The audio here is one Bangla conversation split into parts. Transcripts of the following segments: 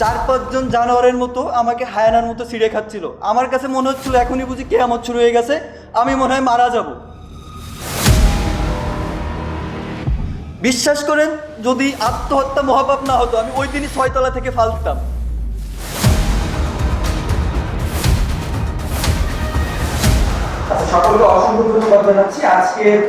4-5 জন জানোয়ারের মতো আমাকে হায়ানার মতো ছিঁড়ে খাচ্ছিল। আমার কাছে মনে হচ্ছিল এখনই বুঝি কিয়ামত শুরু হয়ে গেছে, আমি মনে হয় মারা যাব। বিশ্বাস করেন, যদি আত্মহত্যা মহাপাপ না হতো আমি ওই দিনই 6 তলা থেকে ফাল দিতাম। সকলকে অসংখ্য ধন্যবাদ জানাচ্ছি আজকের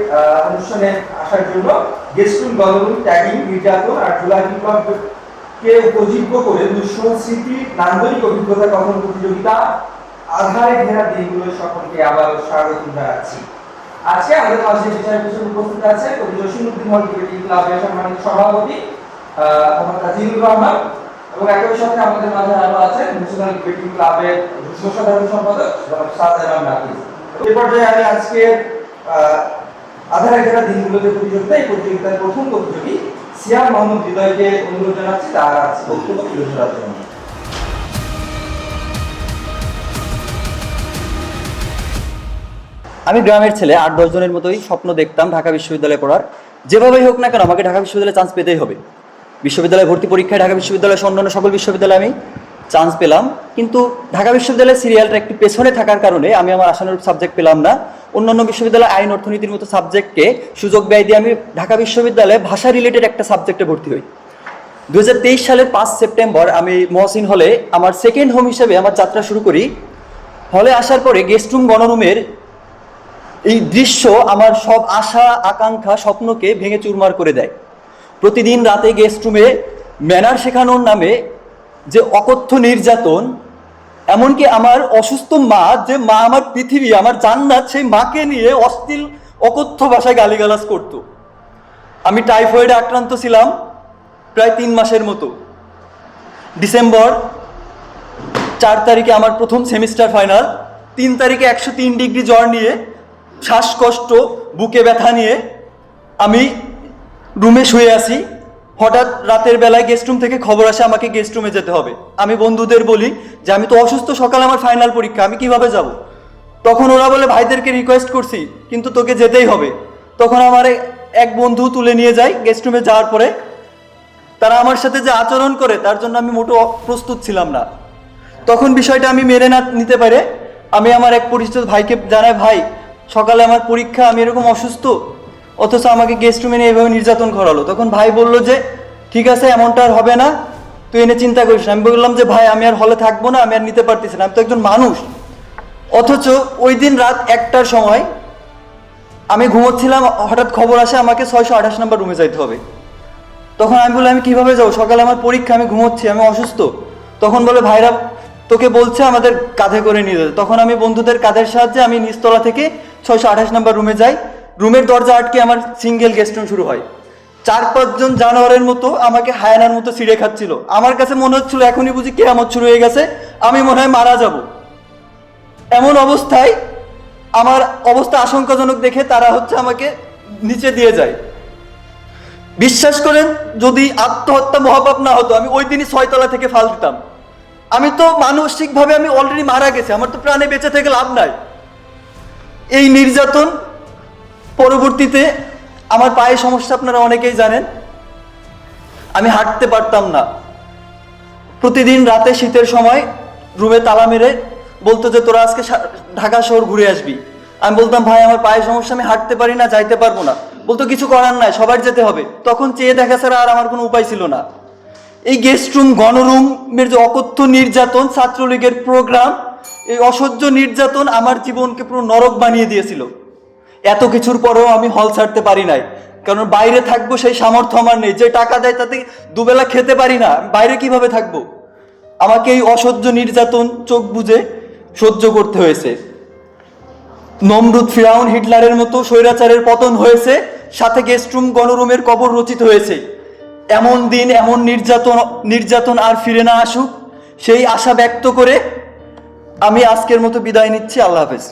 অনুষ্ঠানে আসার জন্য। গেস্টুল গণরুম ট্যাগিং নির্যাতন আর জুলাই বিপ্লবকে উপজীব্য করে দুঃসহ স্মৃতি নান্দনিক অভিজ্ঞতা কথন প্রতিযোগিতা আধারে ঘেরা দিনগুলো সকলকে আবার স্বাগত জানাচ্ছি। আজকে আমাদের মাঝে বিচার বিশ্লেষণ উপস্থিত আছে কবি জসিমউদ্দিন হল ডিবেটিং ক্লাবের সম্মানিত সভাপতি মোহাম্মদ তাজিদুর রহমান, এবং একই সাথে আমাদের মাঝে আরো আছেন ন্যাশনাল ডিবেটিং ক্লাবের যুগ্ম সাধারণ সম্পাদক সাদারাম নাফিস। এই পর্যায়ে আমি আজকে আধারে ঘেরা দিনগুলোতে প্রতিযোগিতা, এই প্রতিযোগিতার প্রথম প্রতিযোগী সিয়াম মোহাম্মদ হৃদয়কে অনুরোধ জানাচ্ছি তার আজকে বক্তব্য তুলে ধরার জন্য। আমি গ্রামের ছেলে, 8-10 জনের মতোই স্বপ্ন দেখতাম ঢাকা বিশ্ববিদ্যালয়ে পড়ার। যেভাবেই হোক না কেন আমাকে ঢাকা বিশ্ববিদ্যালয়ে চান্স পেতেই হবে। বিশ্ববিদ্যালয়ে ভর্তি পরীক্ষায় ঢাকা বিশ্ববিদ্যালয়ের অন্যান্য সকল বিশ্ববিদ্যালয়ে আমি চান্স পেলাম, কিন্তু ঢাকা বিশ্ববিদ্যালয়ের সিরিয়ালটা একটু পেছনে থাকার কারণে আমি আমার আশানুরূপ সাবজেক্ট পেলাম না। অন্যান্য বিশ্ববিদ্যালয় আইন অর্থনীতির মতো সাবজেক্টকে সুযোগ ব্যয় দিয়ে আমি ঢাকা বিশ্ববিদ্যালয়ে ভাষা রিলেটেড একটা সাবজেক্টে ভর্তি হই। 2023 সালের 5 সেপ্টেম্বর আমি মহসিন হলে আমার সেকেন্ড হোম হিসেবে আমার যাত্রা শুরু করি। হলে আসার পরে গেস্ট রুম গণরুমের এই দৃশ্য আমার সব আশা আকাঙ্ক্ষা স্বপ্নকে ভেঙে চুরমার করে দেয়। প্রতিদিন রাতে গেস্ট রুমে ম্যানার শেখানোর নামে যে অকথ্য নির্যাতন, এমনকি আমার অসুস্থ মা, যে মা আমার পৃথিবী, আমার জান্নাত, সেই মাকে নিয়ে অশ্লীল অকথ্য ভাষায় গালিগালাজ করত। আমি টাইফয়েডে আক্রান্ত ছিলাম প্রায় 3 মাসের মতো। ডিসেম্বর 4 তারিখে আমার প্রথম সেমিস্টার ফাইনাল। 3 তারিখে 103 ডিগ্রি জ্বর নিয়ে, শ্বাসকষ্ট, বুকে ব্যথা নিয়ে আমি রুমে শুয়ে আছি। হঠাৎ রাতের বেলায় গেস্ট রুম থেকে খবর আসে আমাকে গেস্ট রুমে যেতে হবে। আমি বন্ধুদের বলি যে আমি তো অসুস্থ, সকালে আমার ফাইনাল পরীক্ষা, আমি কিভাবে যাব? তখন ওরা বলে ভাইদেরকে রিকোয়েস্ট করছি কিন্তু তোকে যেতেই হবে। তখন আমার এক বন্ধু তুলে নিয়ে যায়। গেস্ট রুমে যাওয়ার পরে তারা আমার সাথে যে আচরণ করে তার জন্য আমি মোটো প্রস্তুত ছিলাম না। তখন বিষয়টা আমি মেনে না নিতে পারে আমি আমার এক পরিচিত ভাইকে জানাই, ভাই সকালে আমার পরীক্ষা, আমি এরকম অসুস্থ, অথচ আমাকে গেস্ট রুমে নিয়ে এভাবে নির্যাতন করালো। তখন ভাই বলল যে ঠিক আছে, এমনটা আর হবে না, তুই এনে চিন্তা করিস না। আমি বললাম যে ভাই আমি আর হলে থাকবো না, আমি আর নিতে পারতেছি না, আমি তো একজন মানুষ। অথচ ওই দিন রাত 1টার সময় আমি ঘুমোচ্ছিলাম, হঠাৎ খবর আসে আমাকে 628 নম্বর রুমে যাইতে হবে। তখন আমি বললাম আমি কিভাবে যাবো, সকালে আমার পরীক্ষা, আমি ঘুমোচ্ছি, আমি অসুস্থ। তখন বলে ভাইরা তোকে বলছে আমাদের কাঁধে করে নিয়ে যেতে। তখন আমি বন্ধুদের কাঁধের সাহায্যে আমি নিচতলা থেকে 628 নম্বর রুমে যাই। রুমের দরজা আটকে আমার সিঙ্গেল গেস্ট রুম শুরু হয়। 4-5 জন জানোয়ারের মতো আমাকে হায়ানার মতো ছিঁড়ে খাচ্ছিল। আমার কাছে মনে হচ্ছিল এখনই বুঝি কিয়ামত শুরু হয়ে গেছে, আমি মনে হয় মারা যাব। এমন অবস্থায় আমার অবস্থা আশঙ্কাজনক দেখে তারা আমাকে নিচে দিয়ে যায়। বিশ্বাস করেন, যদি আত্মহত্যা মহাপাপ না হতো আমি ওই দিনই 6 তলা থেকে ফাল দিতাম। আমি তো মানসিকভাবে আমি অলরেডি মারা গেছি, আমার তো প্রাণে বেঁচে থেকে লাভ নাই। এই নির্যাতন পরবর্তীতে আমার পায়ে সমস্যা আপনারা অনেকেই জানেন, আমি হাঁটতে পারতাম না। প্রতিদিন রাতে শীতের সময় রুমে তালা মেরে বলতো যে তোরা আজকে ঢাকা শহর ঘুরে আসবি। আমি বলতাম ভাই আমার পায়ে সমস্যা, আমি হাঁটতে পারি না, যাইতে পারবো না। বলতো কিছু করার নাই, সবার যেতে হবে। তখন চেয়ে দেখা ছাড়া আর আমার কোনো উপায় ছিল না। এই গেস্ট রুম গণরুমের যে অকথ্য নির্যাতন, ছাত্রলীগের প্রোগ্রাম, এই অসহ্য নির্যাতন আমার জীবনকে পুরো নরক বানিয়ে দিয়েছিল। এত কিছুর পরেও আমি হল ছাড়তে পারি নাই, কারণ বাইরে থাকবো সেই সামর্থ্য আমার নেই। যে টাকা দেয় তাতে দুবেলা খেতে পারি না, বাইরে কিভাবে থাকবো? আমাকে এই অসহ্য নির্যাতন চোখ বুজে সহ্য করতে হয়েছে। নমরুদ, ফিরাউন, হিটলারের মতো স্বৈরাচারের পতন হয়েছে, সাথে গেস্ট রুম গণরুমের কবর রচিত হয়েছে। এমন দিন, এমন নির্যাতন আর ফিরে না আসুক, সেই আশা ব্যক্ত করে আমি আজকের মতো বিদায় নিচ্ছি। আল্লাহ হাফেজ।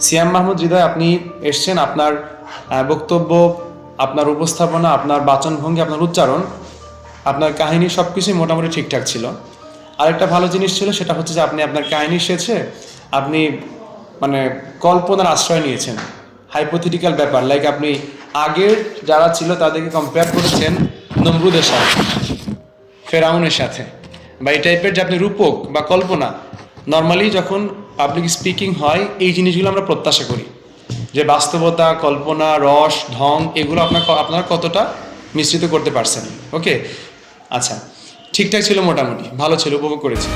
সিয়াম মাহমুদ হৃদয়, আপনি এসছেন, আপনার বক্তব্য, আপনার উপস্থাপনা, আপনার বাচনভঙ্গি, আপনার উচ্চারণ, আপনার কাহিনী সব কিছুই মোটামুটি ঠিকঠাক ছিল। আরেকটা ভালো জিনিস ছিল, সেটা হচ্ছে যে আপনি আপনার কাহিনী শেষে আপনি মানে কল্পনার আশ্রয় নিয়েছেন, হাইপোথেটিক্যাল ব্যাপার, লাইক আপনি আগের যারা ছিল তাদেরকে কম্পেয়ার করেছেন নমরুদের সাথে, ফেরাউনের সাথে, বা এই টাইপের যে আপনি রূপক বা কল্পনা। নর্মালি যখন পাবলিক স্পিকিং হয় এই জিনিসগুলো আমরা প্রত্যাশা করি, যে বাস্তবতা, কল্পনা, রস, ঢং এগুলো আপনারা কতটা মিশ্রিত করতে পারছেন। ওকে, আচ্ছা, ঠিকঠাক ছিল, মোটামুটি ভালো ছিল, উপভোগ করেছি।